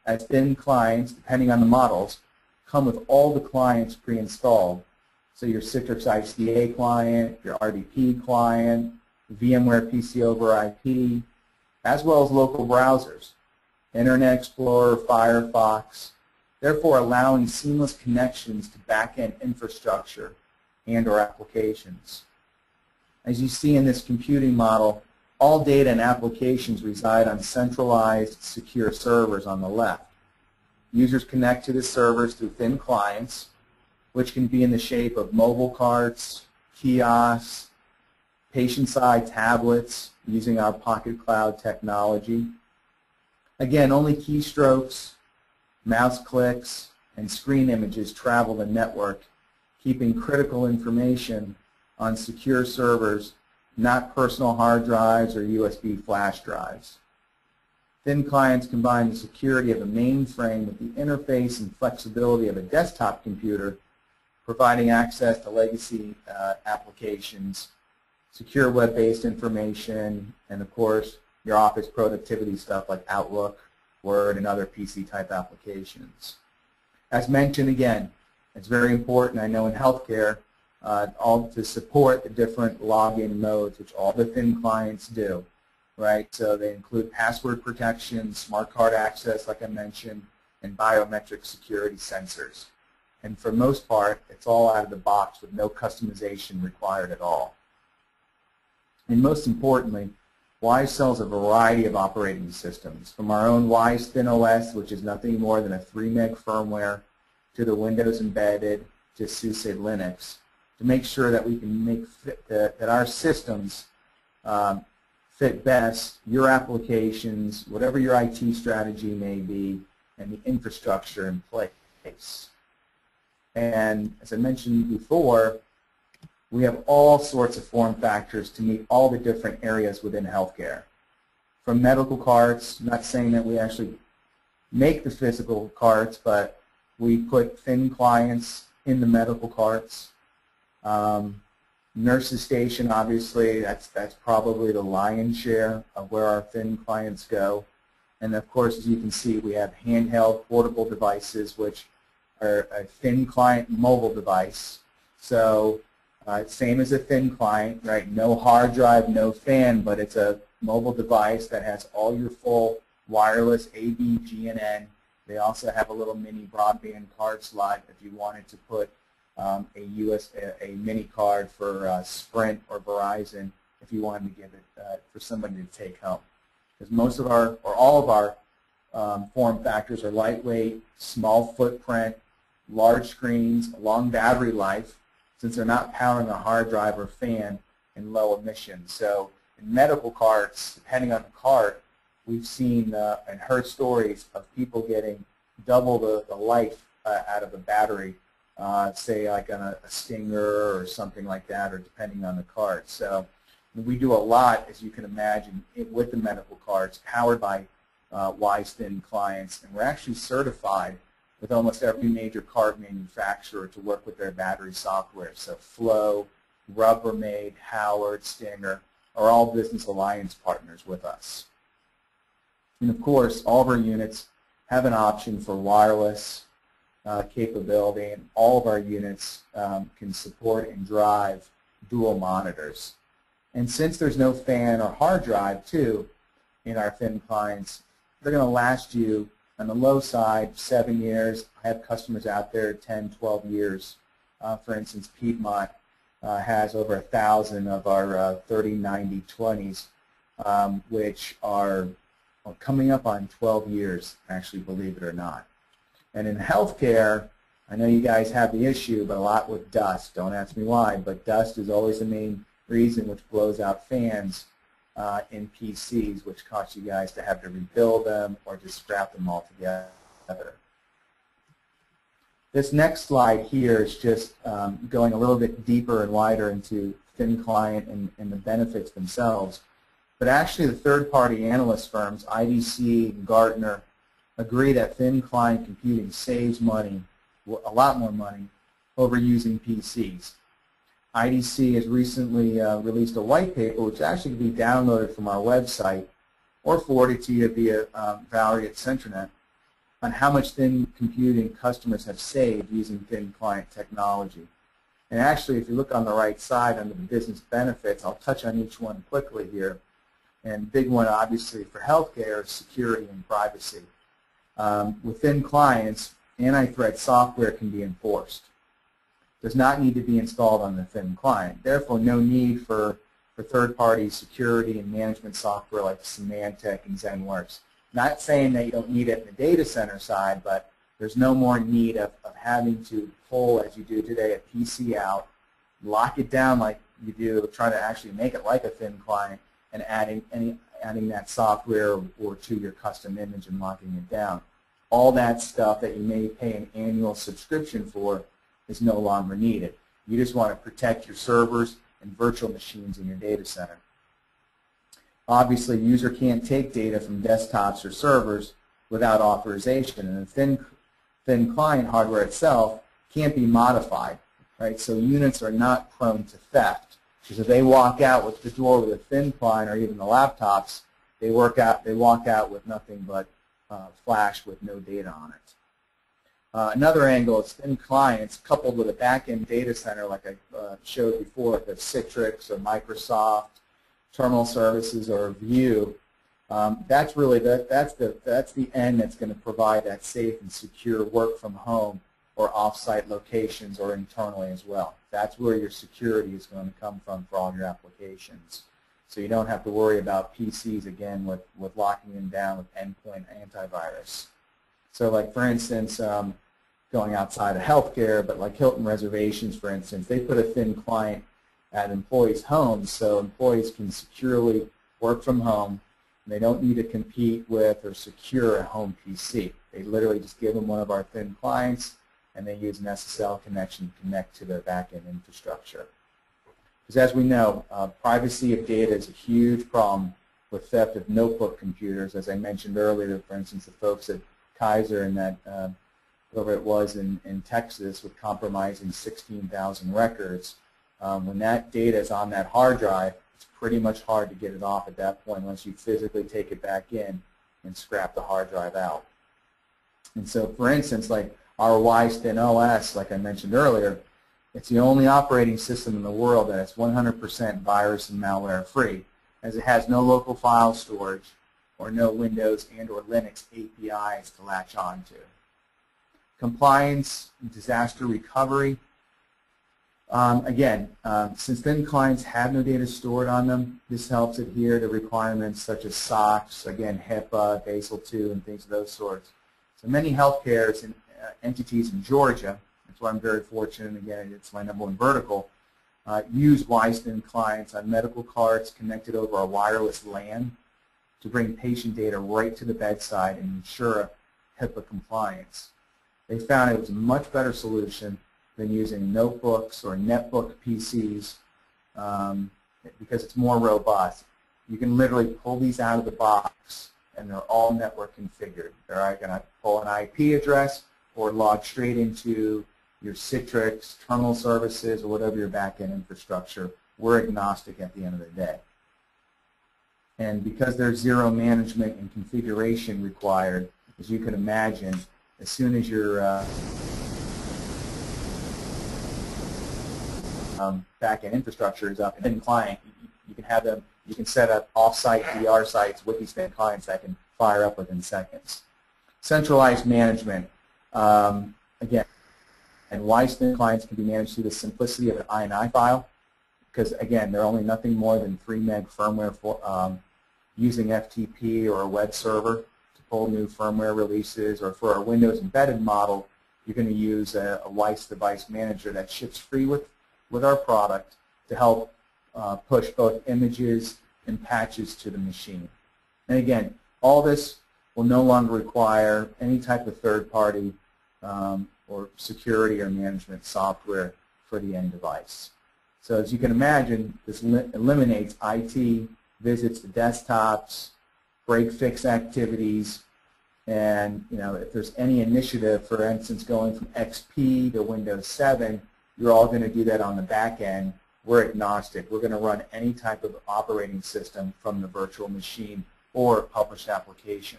as thin clients, depending on the models, come with all the clients pre-installed. So your Citrix ICA client, your RDP client, VMware PC over IP, as well as local browsers, Internet Explorer, Firefox, therefore allowing seamless connections to back-end infrastructure and/or applications. As you see in this computing model, all data and applications reside on centralized, secure servers on the left. Users connect to the servers through thin clients, which can be in the shape of mobile carts, kiosks, patient-side tablets using our Pocket Cloud technology. Again, only keystrokes, mouse clicks, and screen images travel the network, keeping critical information on secure servers, not personal hard drives or USB flash drives. Thin clients combine the security of a mainframe with the interface and flexibility of a desktop computer, providing access to legacy applications, secure web-based information, and of course your office productivity stuff like Outlook, Word, and other PC-type applications. As mentioned again, it's very important, I know in healthcare, all to support the different login modes, which all the thin clients do, right? So they include password protection, smart card access, like I mentioned, and biometric security sensors. And for the most part, it's all out of the box with no customization required at all. And most importantly, Wyse sells a variety of operating systems, from our own Wyse Thin OS, which is nothing more than a 3 meg firmware, to the Windows embedded, to SUSE Linux, to make sure that we can make that our systems fit best your applications, whatever your IT strategy may be, and the infrastructure in place. And as I mentioned before, we have all sorts of form factors to meet all the different areas within healthcare. From medical carts, not saying that we actually make the physical carts, but we put thin clients in the medical carts. Nurses station, obviously, that's probably the lion's share of where our thin clients go. And of course, as you can see, we have handheld portable devices, which are a thin client mobile device. So same as a thin client, right? No hard drive, no fan, but it's a mobile device that has all your full wireless AB, GNN. They also have a little mini broadband card slot if you wanted to put a mini card for Sprint or Verizon if you wanted to give it for somebody to take home. Because most of our, or all of our form factors are lightweight, small footprint, large screens, long battery life, since they're not powering a hard drive or fan, and low emissions. So in medical carts, depending on the cart, we've seen and heard stories of people getting double the life out of a battery, say like on a Stinger or something like that, or depending on the cart. So we do a lot, as you can imagine, with the medical carts, powered by Wyse Thin clients, and we're actually certified with almost every major cart manufacturer to work with their battery software. So Flow, Rubbermaid, Howard, Stinger are all business alliance partners with us. And of course, all of our units have an option for wireless capability, and all of our units can support and drive dual monitors. And since there's no fan or hard drive, too, in our thin clients, they're going to last you, on the low side, 7 years. I have customers out there 10, 12 years. For instance, Piedmont has over 1,000 of our 3090-20s, which are coming up on 12 years, actually, believe it or not. And in healthcare, I know you guys have the issue, but a lot with dust. Don't ask me why, but dust is always the main reason which blows out fans in PCs, which cause you guys to have to rebuild them or just scrap them altogether. This next slide here is just going a little bit deeper and wider into thin client and the benefits themselves. But actually the third-party analyst firms, IDC and Gartner, agree that thin client computing saves money, a lot more money, over using PCs. IDC has recently released a white paper, which actually can be downloaded from our website or forwarded to you via Valerie at CentriNet, on how much thin computing customers have saved using thin client technology. And actually, if you look on the right side under the business benefits, I'll touch on each one quickly here. And big one, obviously, for healthcare is security and privacy. With thin clients, anti-threat software can be enforced. Does not need to be installed on the thin client. Therefore, no need for third-party security and management software like Symantec and ZenWorks. Not saying that you don't need it in the data center side, but there's no more need of having to pull, as you do today, a PC out, lock it down like you do, try to actually make it like a thin client, and adding that software or to your custom image and locking it down. All that stuff that you may pay an annual subscription for is no longer needed. You just want to protect your servers and virtual machines in your data center. Obviously, the user can't take data from desktops or servers without authorization, and the thin client hardware itself can't be modified, right? So units are not prone to theft, because if they walk out with the door with a thin client, or even the laptops, they walk out with nothing but flash with no data on it. Another angle is thin clients coupled with a back-end data center, like I showed before, the Citrix or Microsoft terminal services or View. That's really that's the end that's going to provide that safe and secure work from home or off-site locations or internally as well. That's where your security is going to come from for all your applications. So you don't have to worry about PCs again with locking them down with endpoint antivirus. So like for instance, going outside of healthcare, but like Hilton Reservations, for instance, they put a thin client at employees' homes so employees can securely work from home. And they don't need to compete with or secure a home PC. They literally just give them one of our thin clients, and they use an SSL connection to connect to their back-end infrastructure. Because as we know, privacy of data is a huge problem with theft of notebook computers. As I mentioned earlier, for instance, the folks at Kaiser and that whoever it was in Texas with compromising 16,000 records. When that data is on that hard drive, it's pretty much hard to get it off at that point unless you physically take it back in and scrap the hard drive out. And so, for instance, like our Wyse OS, like I mentioned earlier, it's the only operating system in the world that is 100% virus and malware free, as it has no local file storage or no Windows and or Linux APIs to latch onto. Compliance, disaster recovery. Since thin clients have no data stored on them, this helps adhere to requirements such as SOX, again, HIPAA, Basel II, and things of those sorts. So many healthcare entities in Georgia, that's why I'm very fortunate, again, it's my #1 vertical, use Wyse clients on medical cards connected over a wireless LAN to bring patient data right to the bedside and ensure HIPAA compliance. They found it was a much better solution than using notebooks or netbook PCs because it's more robust. You can literally pull these out of the box and they're all network configured. They're going to pull an IP address or log straight into your Citrix, terminal services, or whatever your back-end infrastructure. We're agnostic at the end of the day. And because there's zero management and configuration required, as you can imagine, as soon as your back-end infrastructure is up and in client, you can have them. You can set up off-site DR sites with these thin clients that can fire up within seconds. Centralized management, again, and Wyse thin clients can be managed through the simplicity of an INI file, because again, they're only nothing more than 3 meg firmware for using FTP or a web server to pull new firmware releases, or for our Windows embedded model, you're going to use a Wyse device manager that ships free with our product to help push both images and patches to the machine. And again, all this will no longer require any type of third-party or security or management software for the end device. So as you can imagine, this eliminates IT visits to desktops, break-fix activities, and if there's any initiative, for instance, going from XP to Windows 7, you're all going to do that on the back end. We're agnostic. We're going to run any type of operating system from the virtual machine or published application.